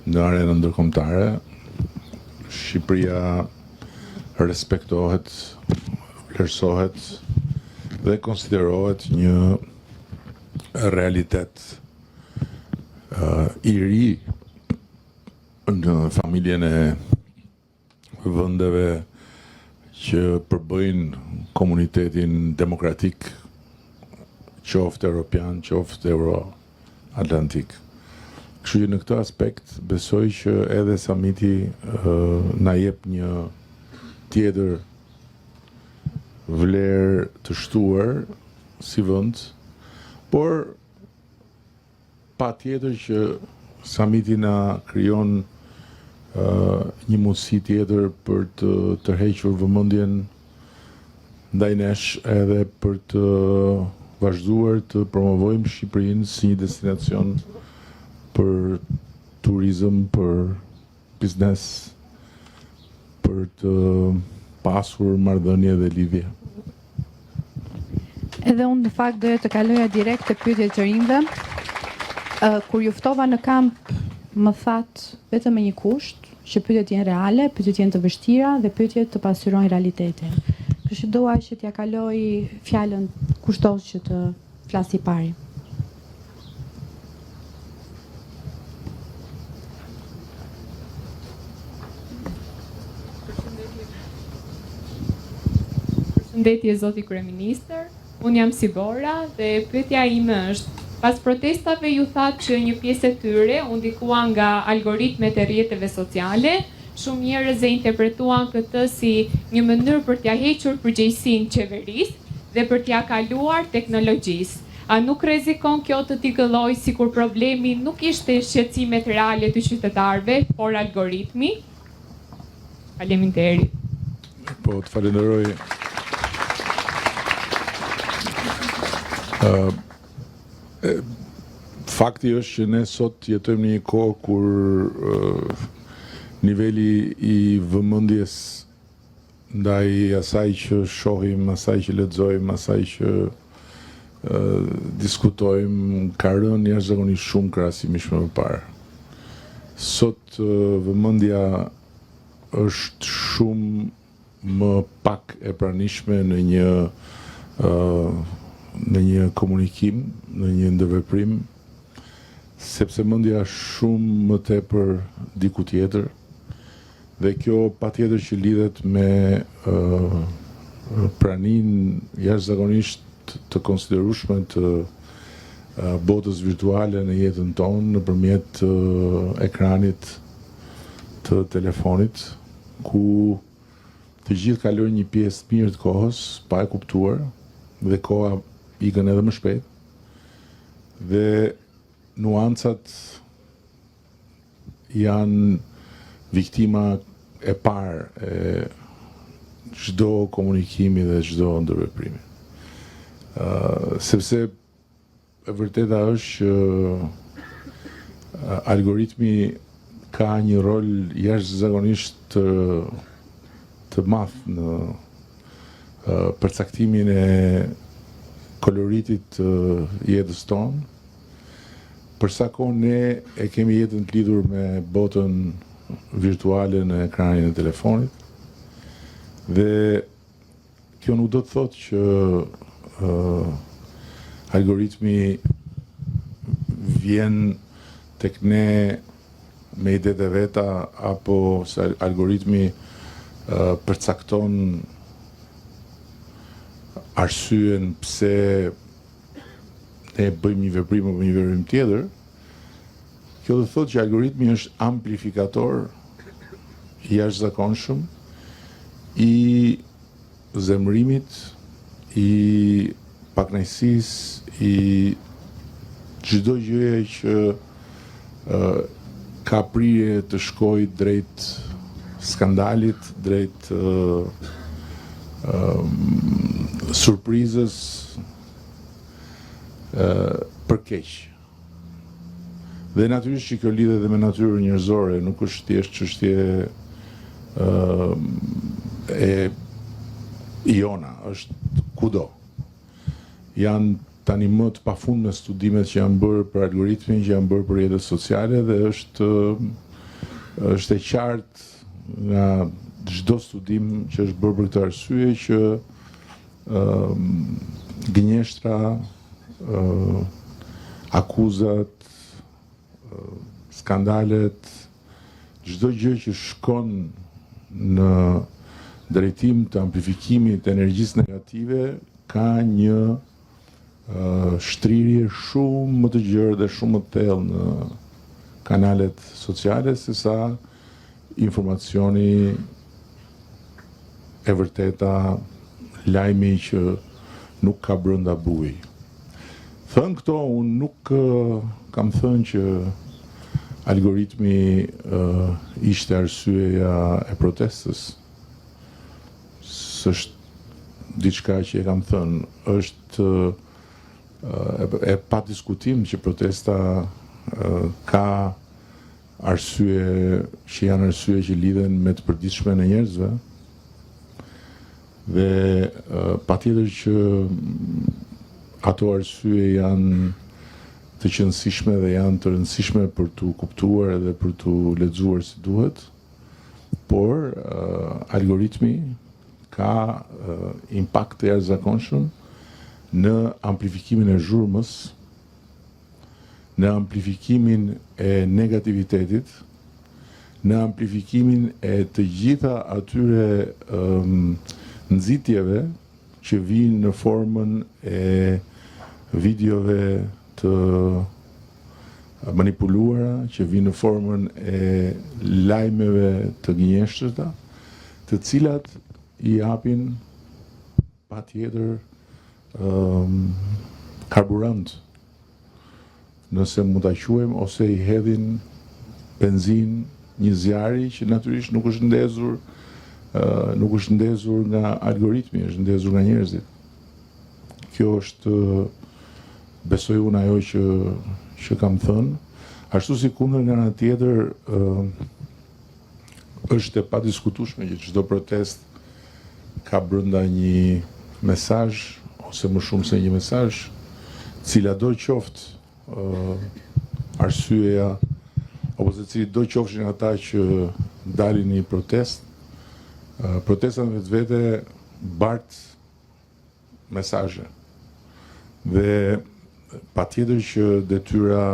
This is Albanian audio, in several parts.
në arenën ndërkombëtare. Shqipëria respektohet, vlerësohet dhe konsiderohet një realitet i ri në familjen e vendeve që përbëjnë komunitetin demokratik, qoftë europian, qoftë euro-atlantik. Kështu që në këtë aspekt besoj që edhe samiti na jep një tjetër vlerë të shtuar si vend, por patjetër që samiti na krijon një mundësi tjetër për të tërhequr vëmendjen ndaj nesh edhe për të vazhduar të promovojmë Shqipërinë si një destinacion për turizëm, për biznes, për të pasur marrëdhënie dhe lidhje. Edhe unë në fakt doja të kaloja direkt të pyetjet të rinjve. Kur ju ftova në kamp, më thatë vetëm me një kusht, që pyetjet jenë reale, pyetjet jenë të vështira dhe pyetjet të pasqyrojnë realitetin. Kështu që doja që t'ja kaloj fjalën kushtos që të flasi pari. Përshëndetje zoti kryeministër, unë jam Sibora dhe pyetja ime është: pas protestave ju thatë që një pjesë e tyre u ndikuan nga algoritmet e rrjeteve sociale, shumë njerëz e interpretuan këtë si një mënyrë për t'ia hequr përgjegjësinë qeverisë dhe për t'ia kaluar teknologjisë. A nuk rrezikon kjo të tigëllojë sikur problemi nuk ishte shqetësimet reale të qytetarëve, por algoritmi? Faleminderit. Po, të falenderoj. Fakti është që ne sot jetojmë në një kohë kur niveli i vëmendjes ndaj asaj që shohim, asaj që lexojmë, asaj që diskutojmë ka rënë jashtëzakonisht shumë krahasimisht me më parë. Sot vëmendja është shumë më pak e pranishme në një komunikim, në një ndërveprim, sepse mendja shumë më tepër diku tjetër, dhe kjo patjetër që lidhet me praninë jashtëzakonisht të konsiderueshme të botës virtuale në jetën tonë nëpërmjet ekranit të telefonit, ku të gjithë kalojnë një pjesë të mirë të kohës pa e kuptuar, dhe koha ikën edhe më shpejt, dhe nuancat janë viktima e parë e çdo komunikimi dhe çdo ndërveprimi. Sepse e vërteta është që algoritmi ka një rol jashtëzakonisht të madh në përcaktimin e koloritit të jetës tonë, për sa kohë ne e kemi jetën të lidhur me botën virtuale në ekranin e telefonit, dhe kjo nuk do të thotë që algoritmi vjen tek ne me idetë e veta, apo se algoritmi përcakton arsyen pse ne bëjmë një veprim apo një veprim tjetër. Kjo do të thotë që algoritmi është amplifikator i jashtëzakonshëm i zemërimit, i pakënaqësisë, i çdo gjëje që ka prirje të shkojë drejt skandalit, drejt surprizës për keq. Dhe natyrisht që kjo lidhet edhe me natyrën njerëzore, nuk është thjesht çështje e jona, është kudo. Janë tani më të pafundme studimet që janë bërë për algoritmin, që janë bërë për rrjetet sociale, dhe është është e qartë nga çdo studim që është bërë për këtë arsye që gënjeshtra, akuzat, skandalet, çdo gjë që shkon në drejtim të amplifikimit të energjisë negative ka një shtrirje shumë më të gjerë dhe shumë më të thellë në kanalet sociale se sa informacioni e vërteta, lajmi që nuk ka brenda buj. Thënë këto, unë nuk kam thënë që algoritmi ishte arsyeja e protestës. S'është diçka që e kam thënë, është e pa diskutim që protesta ka arsye që janë arsye që lidhen me të përditshme në njerëzve dhe patjetër që ato arsye janë të qëndësishme dhe janë të rëndësishme për të kuptuar edhe për të lexuar si duhet, por algoritmi ka impakt të jashtëzakonshëm në amplifikimin e zhurmës, në amplifikimin e negativitetit, në amplifikimin e të gjitha atyre nxitjeve që vijnë në formën e videove të manipuluara, që vijnë në formën e lajmeve të gënjeshtërta, të cilat i japin patjetër karburant, nëse mund ta quajmë, ose i hedhin benzin një zjarri që natyrisht nuk është ndezur nga algoritmi, është ndezur nga njerëzit. Kjo është, besoj unë, ajo që kam thënë. Ashtu si kundër nga ana tjetër, është e padiskutueshme që çdo protest ka brenda një mesazh ose më shumë se një mesazh, cila do qoftë arsyeja ose cili do qofshin ata që dalin në protest, protesta në vetvete bart mesazhe. Dhe patjetër që detyra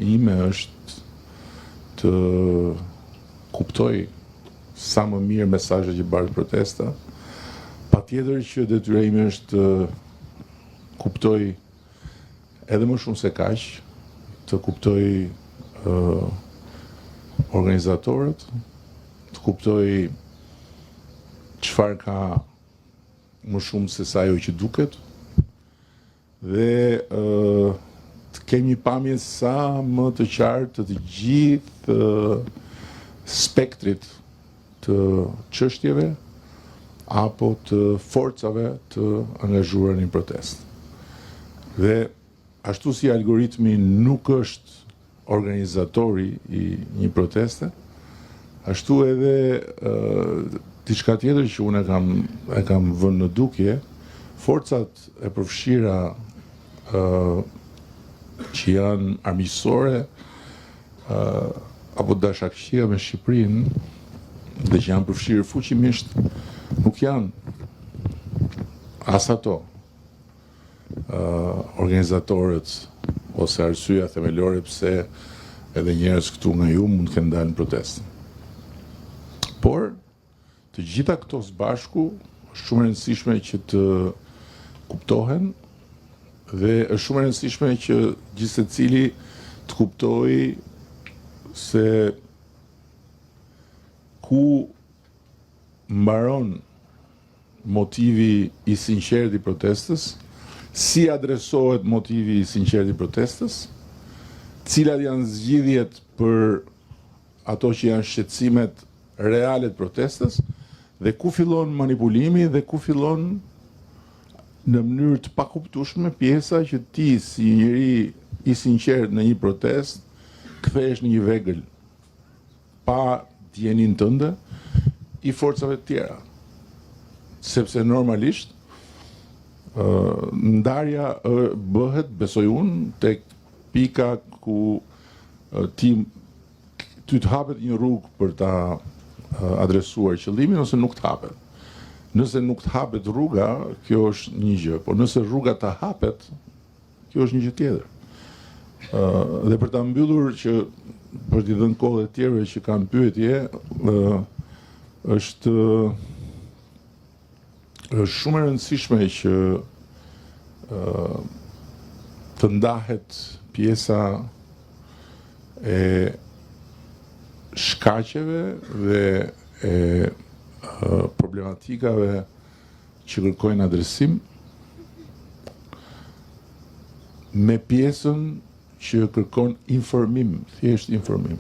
ime është të kuptoj sa më mirë mesazhet që bart protesta. Patjetër që detyra ime është të kuptoj edhe më shumë se kaq, të kuptoj organizatorët, të kuptoj çfarë ka më shumë se sa ajo që duket, dhe të kemi një pamje sa më të qartë të gjithë spektrit të çështjeve apo të forcave të angazhuara në protestë. Dhe ashtu si algoritmi nuk është organizatori i një proteste, ashtu edhe diçka tjetër që unë e kam vënë në dukje, forcat e përfshira që janë armiqësore apo dashakëqia me Shqipërinë dhe që janë përfshirë fuqimisht, nuk janë as ato organizatorët ose arsyeja themelore pse edhe njerëz këtu nga ju mund të kenë dalë në protestë. Por të gjitha këto së bashku është shumë e rëndësishme që të kuptohen dhe është shumë e rëndësishme që gjithsecili të kuptojë se ku mbaron motivi i sinqert i protestës, si adresohet motivi i sinqert i protestës, cilat janë zgjidhjet për ato që janë shqetësimet reale të protestës, dhe ku fillon manipulimi dhe ku fillon në mënyrë të pakuptueshme pjesa që ti si njëri i sinqert në një protestë kthehesh në një vegël pa dijenin tënde i forcave të tjera. Sepse normalisht ndarja bëhet, besoj unë, tek pika ku ti ty të hapet një rrugë për ta adresuar qëllimin ose nuk të hapet. Nëse nuk të hapet rruga, kjo është një gjë, por nëse rruga të hapet, kjo është një gjë tjetër. Dhe për ta mbyllur që për t'i dhënë kohë të tjerëve që kanë pyetje, është shumë e rëndësishme që të ndahet pjesa e shkaqeve dhe e problematikave që kërkojnë adresim me pjesën që kërkon informim, thjesht informim.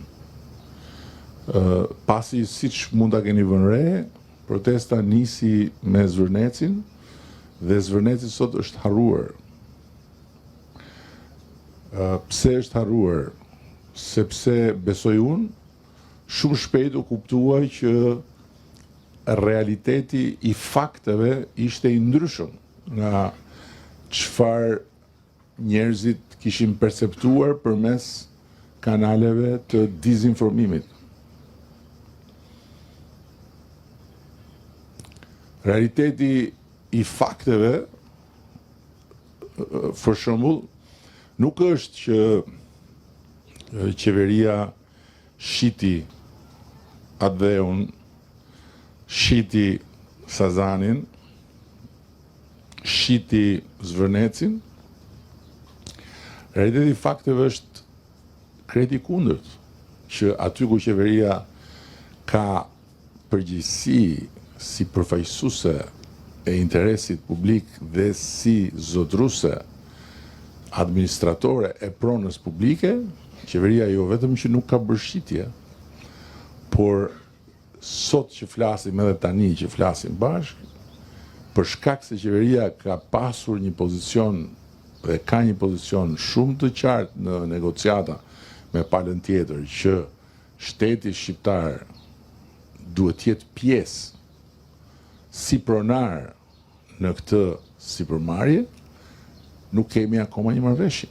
Pasi siç mund ta keni vënë re, protesta nisi me Zvërnecin dhe Zvërneci sot është harruar. Pse është harruar? Sepse besoj unë, shumë shpejt u kuptua që realiteti i fakteve ishte i ndryshëm nga çfarë njerëzit kishin perceptuar përmes kanaleve të dizinformimit. Realiteti i fakteve, për shembull, nuk është që qeveria shiti Adheun, shiti Sazanin, shiti Zvërnecin. Realiteti i fakteve është krejt i kundërt, që aty ku qeveria ka përgjegjësi si përfaqësuese e interesit publik dhe si zotruese administratore e pronës publike, qeveria jo vetëm që nuk ka bërë shitje, por sot që flasim edhe tani që flasim bashkë, për shkak se qeveria ka pasur një pozicion dhe ka një pozicion shumë të qartë në negociata me palën tjetër që shteti shqiptar duhet të jetë pjesë si pronar në këtë sipërmarrje, nuk kemi akoma një marrëveshje.